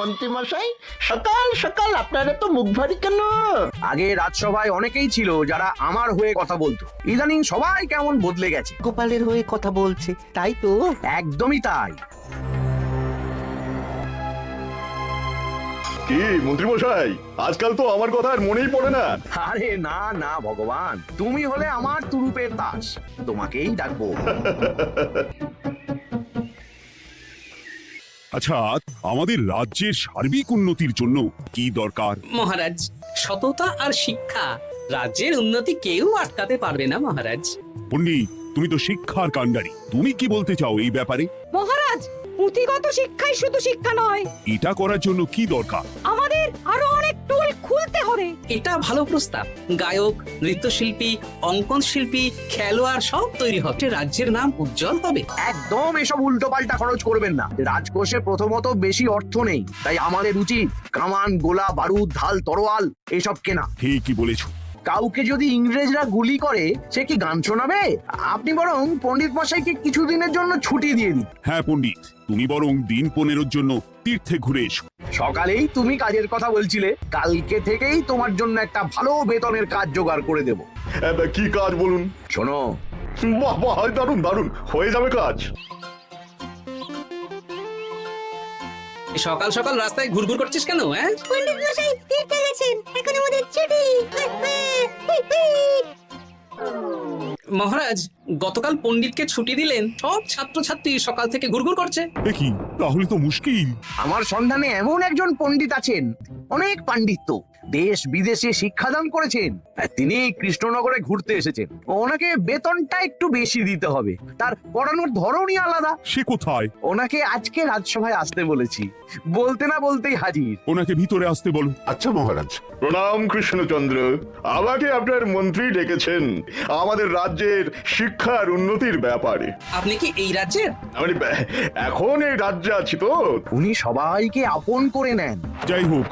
মন্ত্রী মশাই, সকাল সকাল আপনারা তো মুখ ভারী কেন? আগে রাজসভায় অনেকেই ছিল যারা আমার হয়ে কথা বলতো, ইদানিং সবাই কেমন বদলে গেছে। গোপালের হয়ে কথা বলছে, তাই তো? একদমই তাই। কি মন্ত্রী মশাই, আজকাল তো আমার কথা আর মনেই পড়ে না। আরে না না ভগবান, তুমি হলে আমার তুরুপের দাস, তোমাকেই ডাকবো। আচ্ছা, আমাদের রাজ্যের সার্বিক উন্নতির জন্য কি দরকার? মহারাজ, সততা আর শিক্ষা রাজ্যের উন্নতি কেউ আটকাতে পারবে না মহারাজ। পণ্ডিত, তুমি তো শিক্ষার কাণ্ডারি, তুমি কি বলতে চাও এই ব্যাপারে? মহারাজ, পুঁথিগত শিক্ষাই শুধু শিক্ষা নয়, এটা করার জন্য কি দরকার? আমাদের আরো অনেক টুল খুলতে হবে। এটা ভালো প্রস্তাব। গায়ক, নৃত্যশিল্পী, অঙ্কন শিল্পী, খেলোয়াড় সব তৈরি হবে, রাজ্যের নাম উজ্জ্বল হবে। একদম এসব উল্টো পাল্টা খরচ করবেন না। রাজকোষে প্রথমত বেশি অর্থ নেই, তাই আমাদের উচিত কামান, গোলা বারুদ, ঢাল, তরোয়াল এসব কেনা। ঠিকই বলেছো। কাউকে যদি ইংরেজরা গুলি করে, সে কি গান শোনাবে? আপনি বরং পণ্ডিত মশাইকে কিছুদিনের জন্য ছুটি দিয়ে দিন। হ্যাঁ পণ্ডিত, তুমি বরং দিন 15 জন্য তীর্থে ঘুরে এসো। সকালেই তুমি কাজের কথা বলছিলে, কালকে থেকেই তোমার জন্য একটা ভালো বেতনের কাজ জোগাড় করে দেব। কি কাজ বলুন? শোনো, বাহ বাহ, দারুণ দারুণ, হয়ে যাবে কাজ। সকাল সকাল রাস্তায় ঘুরঘুর করছিস কেন? হ্যাঁ, পণ্ডিত মশাই তীর্থে গেছেন, এখন আমাদের ছুটি। মহারাজ, গতকাল পণ্ডিতকে ছুটি দিলেন, সব ছাত্রছাত্রী সকাল থেকে ঘুরঘুর করছে। কি, তাহলে তো মুশকিল। আমার সন্ধানে এমন একজন পণ্ডিত আছেন, অনেক পাণ্ডিত্য, দেশ বিদেশে শিক্ষাদান করেছেন। তিনি কৃষ্ণনগরে ঘুরতে এসেছেন। ওনাকে বেতনটা একটু বেশি দিতে হবে, তার পড়ানোর ধরনই আলাদা। সে কোথায়? ওনাকে আজকে রাজসভায় আসতে বলেছি, বলতে না বলতেই হাজির। ওনাকে ভিতরে আসতে বলো। আচ্ছা মহারাজ। প্রণাম কৃষ্ণচন্দ্র, আমাকে আপনার মন্ত্রী ডেকেছেন আমাদের রাজ্যের শিক্ষার উন্নতির ব্যাপারে। আপনি কি এই রাজ্যের? মানে এখন এই রাজ্যে আছি তো। উনি সবাইকে আপন করে নেন। যাই হোক,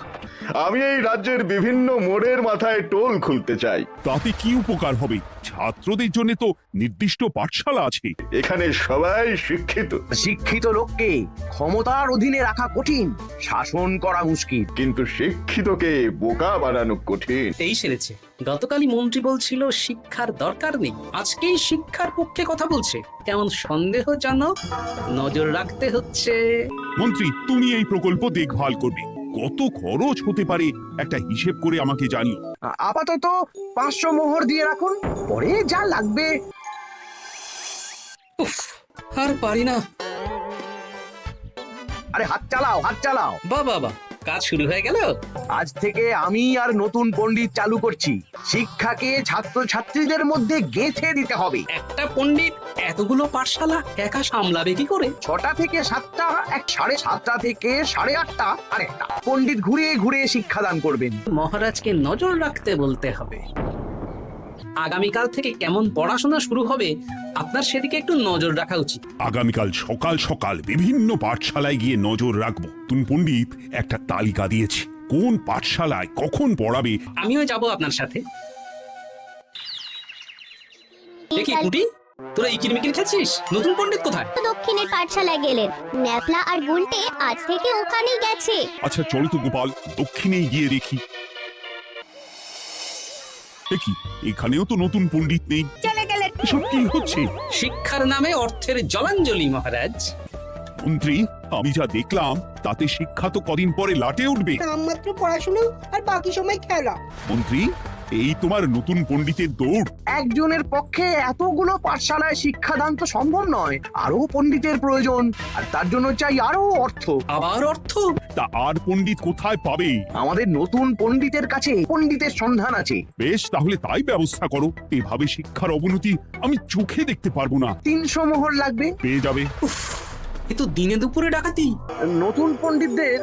আমি এই রাজ্যের বিভিন্ন মোড়ের মাথায় টোল খুলতে চাই। তাতে কি উপকার হবে? ছাত্রদের জন্য তো নির্দিষ্ট পাঠশালা আছে। এখানে সবাই শিক্ষিত, শিক্ষিত লোককে ক্ষমতার অধীনে রাখা কঠিন, শাসন করা মুশকিল। কিন্তু শিক্ষিতকে বোকা বানানো কঠিন। এই সেরেছে। গতকালই মন্ত্রী বলছিল শিক্ষার দরকার নেই, আজকেই শিক্ষার পক্ষে কথা বলছে। কেমন সন্দেহজনক, নজর রাখতে হচ্ছে। মন্ত্রী, তুমি এই প্রকল্প দেখভাল করবে। কত খরচ হতে পারে একটা হিসেব করে আমাকে জানিও। আপাতত 500 মোহর দিয়ে রাখুন, পরে যা লাগবে। উফ, আর পারি না। আরে হাত চালাও, হাত চালাও। বাবা, কাজ শুরু হয়ে গেল। আজ থেকে আমি আর নতুন পণ্ডিত চালু করছি। শিক্ষাকে ছাত্রছাত্রীদের মধ্যে গেঁথে দিতে হবে। একটা পণ্ডিত এতগুলো পাঠশালা একা সামলাবে কি করে? 6টা থেকে 7টা, 7:30টা থেকে 8:30টা আরেকটা পণ্ডিত ঘুরে ঘুরে শিক্ষাদান করবেন। মহারাজকে নজর রাখতে বলতে হবে। আগামীকাল থেকে কেমন পড়াশোনা শুরু হবে, আপনার সেদিকে একটু নজর রাখা উচিত। আগামীকাল সকাল সকাল বিভিন্ন পাঠশালায় গিয়ে নজর রাখবো। তুমি পণ্ডিত একটা তালিকা দিয়েছি, কোন পাঠশালায় কখন পড়াবে। আমিও যাব আপনার সাথে। দেখি কুটি, তোরা ইকিরমিকির খেলছিস? নতুন পণ্ডিত কোথায়? দক্ষিণের পাঠশালায় গেলেন। ন্যাপলা আর গুলটে আজ থেকে ওখানেই গেছে। আচ্ছা চলো তো গোপাল, দক্ষিণে গিয়ে দেখি। দেখি, এখানেও তো নতুন পণ্ডিত নেই। চলে গেলেন। এসব কি হচ্ছে? শিক্ষার নামে অর্থের জলাঞ্জলি মহারাজ। মন্ত্রী, আমি যা দেখলাম তাতে শিক্ষা তো কদিন পরে লাটে উঠবে। নামমাত্র পড়াশোনা আর বাকি সময় খেলা। মন্ত্রী, এই তোমার নতুন পণ্ডিতের দৌড়। একজনের পক্ষে এতগুলো পাঠশালায় শিক্ষাদান তো সম্ভব নয়, আরো পণ্ডিতের প্রয়োজন, আর তার জন্য চাই আরো অর্থ। আবার অর্থ? তা আর পণ্ডিত কোথায় পাবে? আমাদের নতুন পণ্ডিতের কাছে পণ্ডিতের সন্ধান আছে। বেশ, তাহলে তাই ব্যবস্থা করো। এভাবে শিক্ষার অবনতি আমি চোখে দেখতে পারবো না। 300 মোহর লাগবে। পেয়ে যাবে। এ তো দিনে দুপুরে ডাকাতি। নতুন পণ্ডিতদের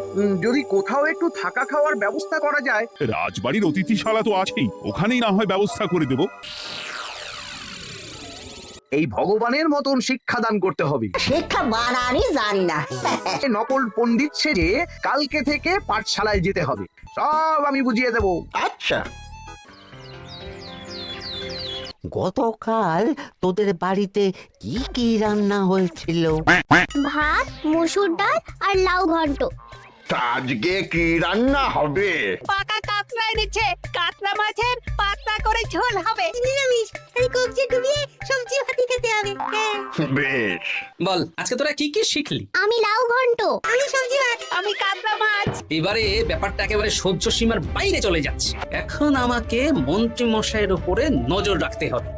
যদি কোথাও একটু থাকা খাওয়ার ব্যবস্থা করা যায়। রাজবাড়ির অতিথিশালা তো আছেই, ওখানেই না হয় ব্যবস্থা করে দেব। এই ভগবানের মতন শিক্ষাদান করতে হবে। শিক্ষা বানানি জানি না। নকল পণ্ডিত সেজে কালকে থেকে পাঠশালায় যেতে হবে, সব আমি বুঝিয়ে দেব। আচ্ছা, গতকাল তোদের বাড়িতে কি কি রান্না হয়েছিল? ভাত, মসুর ডাল আর লাউ ঘন্ট। তা আজকে কি রান্না হবে? পাকা কাতলা এনেছে, কাতলা মাছের পাতলা করে ঝোল হবে। নিরামিষ, এই কবজি ডুবিয়ে সবজি ভাতি খেতে হবে। বেশ, বল আজকে তোরা কি কি শিখলি? আমি লাউ ঘন্ট। আমি সবজি ভাত, আমি কাতলা মাছ। এবারে ব্যাপারটা একেবারে সহ্য সীমার বাইরে চলে যাচ্ছে। এখন আমাকে মন্ত্রী মশাইয়ের উপরে নজর রাখতে হবে।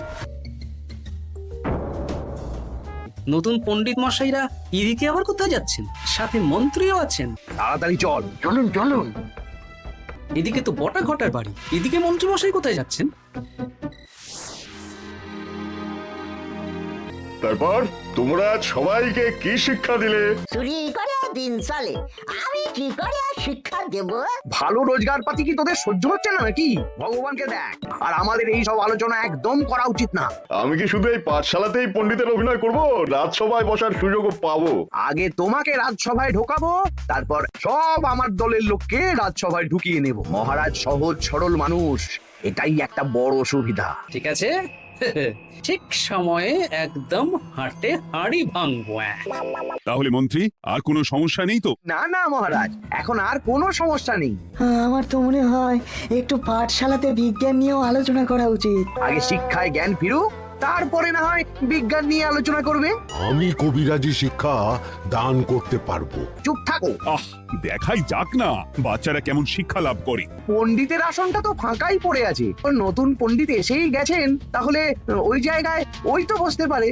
নতুন পণ্ডিত মশাইরা এদিকে আবার কোথায় যাচ্ছেন? সাথে মন্ত্রীও আছেন। তাড়াতাড়ি চল। চলুন চলুন। এদিকে তো বটা ঘটার বাড়ি, এদিকে মন্ত্রী মশাই কোথায় যাচ্ছেন? তারপর তোমরা সবাইকে কি শিক্ষা দিলে? চুরি করে দিন চলে, আমি কি করে শিক্ষা দেব? ভালো রোজগার পাতি কি তোদের সহ্য হচ্ছে না নাকি? ভগবানকে দেখ। আর আমাদের এই সব আলোচনা একদম করা উচিত না। আমি কি শুধু এই পাঠশালাতেই পণ্ডিতের অভিনয় করব? রাজসভায় বসার সুযোগও পাবো? আগে তোমাকে রাজসভায় ঢোকাবো, তারপর সব আমার দলের লোককে রাজসভায় ঢুকিয়ে নেব। মহারাজ সহজ সরল মানুষ, এটাই একটা বড় সুবিধা। ঠিক আছে, ঠিক সময়ে একদম হাটে হাড়ি ভাঙবো। তাহলে মন্ত্রী আর কোনো সমস্যা নেই তো? না না মহারাজ, এখন আর কোনো সমস্যা নেই। আমার তো মনে হয় একটু পাঠশালাতে বিজ্ঞান নিয়েও আলোচনা করা উচিত। আগে শিক্ষায় জ্ঞান ফিরুক, তারপরে না হয় বিজ্ঞান নিয়ে আলোচনা করবে। আমি কবিরাজি শিক্ষা দান করতে পারবো। চুপ থাকো। আহ, দেখাই যাক না বাচ্চারা কেমন শিক্ষা লাভ করে। পণ্ডিতের আসনটা তো ফাঁকাই পড়ে আছে। নতুন পণ্ডিত এসেই গেছেন, তাহলে ওই জায়গায় ওই তো বসতে পারে।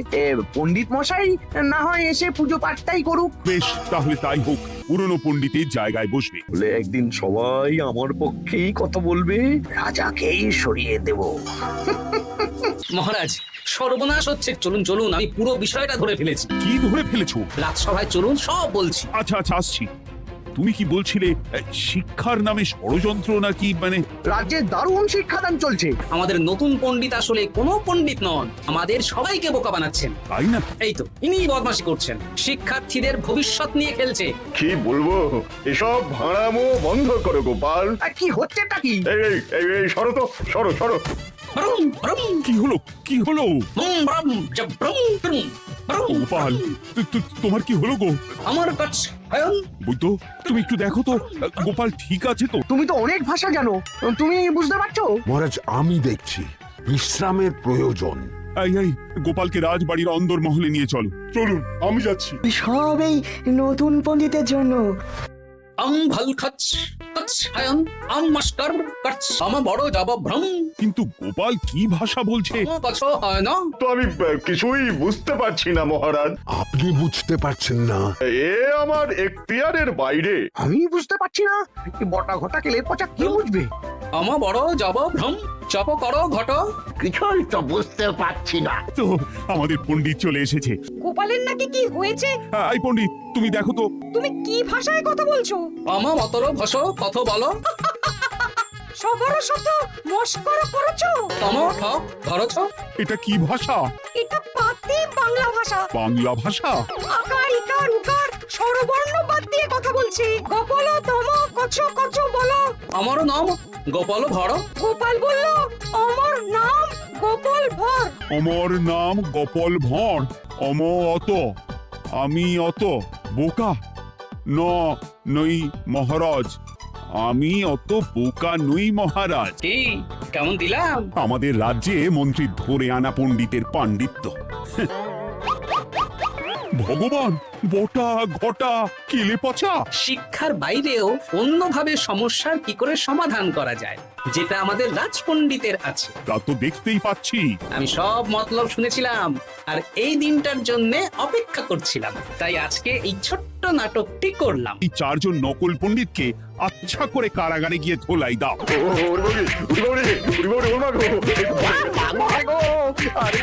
পণ্ডিত মশাই না হয় এসে পুজো পাঠটাই করুক। বেশ, তাহলে তাই হোক, পুরনো পণ্ডিতের জায়গায় বসবে। বলে একদিন সবাই আমার পক্ষেই কথা বলবে, রাজাকেই সরিয়ে দেব। মহারাজ, সর্বনাশ হচ্ছে। চলুন চলুন, আমি পুরো বিষয়টা ধরে ফেলেছি। কি ধরে ফেলেছো? রাজসভায় চলুন, সব বলছি। আচ্ছা আচ্ছা, আসছি। তুমি কি বলছিলে শিক্ষার নামে ষড়যন্ত্র নাকি? মানে রাজ্যে দারুণ শিক্ষাদান চলছে। আমাদের নতুন পণ্ডিত আসলে কোনো পণ্ডিত নন, আমাদের সবাইকে বোকা বানাচ্ছেন। তাই না? এই তো ইনিই বদমাশি করছেন, শিক্ষার্থীদের ভবিষ্যৎ নিয়ে খেলছে। কি বলবো? এসব ভাড়ামো বন্ধ করো গোপাল। আর কি হচ্ছেটা কি? এই সরো তো, সরো সরো। ব্রুম, ব্রুম, কি হলো? কি হলো? বুম, ব্রুম, জব, ব্রুম, ব্রুম, ব্রুম। গোপাল, তোমার কি হলো গো? আমার কাছে হায়ন। বৈদ্য, তুমি একটু দেখো তো গোপাল ঠিক আছে তো? তুমি তো অনেক ভাষা জানো, তুমি বুঝতে পারছো? মহারাজ, আমি দেখছি বিশ্রামের প্রয়োজন। এই গোপালকে রাজবাড়ির অন্দর মহলে নিয়ে চলো। চলুন, আমি যাচ্ছি। সব এই নতুন পণ্ডিতের জন্য। আম ভাল খাচ কাচ হায়ন, আম মাস্টার কাচ, আমা বড় যাব ভ্রম। কিন্তু গোপাল কি ভাষা বলছে? কাছ হয় না। তো আমি কিছুই বুঝতে পারছি না মহারাজ। আপনি বুঝতে পারছেন না? এ আমার এখতিয়ারের বাইরে। আমি বুঝতে পারছি না, বটা ঘটা কেলে পচা কি বুঝবে? আমা বড় যাব ভ্রম, চাপ করো ঘট। কিছুই তো বুঝতে পারছি না। তো আমাদের পণ্ডিত চলে এসেছে। গোপালের নাকি কি হয়েছে? এই পণ্ডিত, তুমি দেখো তো। তুমি কি ভাষায় কথা বলছো? আমা মতর ভাষ কত বলো। সবার সাথে মস্করা করছো? তম ঠক ধরছ। এটা কি ভাষা? এটা পাতি বাংলা ভাষা। বাংলা ভাষা? আকার ইকার উকার স্বরবর্ণ বাদ দিয়ে কথা বলছি। গোপাল তম কছ কছ বলো। আমার নাম গোপাল ভর। গোপাল বলল আমার নাম গোপাল ভর। অমর নাম গোপাল ভর। অম অত, আমি অত বোকা নই মহারাজ। আমি অত বোকা নই মহারাজ। কি কেমন দিলাম? আমাদের রাজ্যে মন্ত্রী ধরে আনা পণ্ডিতের পাণ্ডিত্য। ভগবান, বটা ঘটা কেলে পচা। শিক্ষার বাইরেও অন্যভাবে সমস্যার কি করে সমাধান করা যায়, যেটা আমাদের রাজপণ্ডিতের আছে। তা তো দেখতেই পাচ্ছি। আমি সব মতলব শুনেছিলাম আর এই দিনটার জন্য অপেক্ষা করছিলাম, তাই আজকে এই ছোট্ট নাটকটি করলাম। এই চারজন নকল পণ্ডিতকে আচ্ছা করে কারাগারে গিয়ে ধোলাই দাও। ওরে বাবারে, ওরে বাবারে, ওরে বাবারে, ওরে বাবারে, ওরে বাবারে। আরে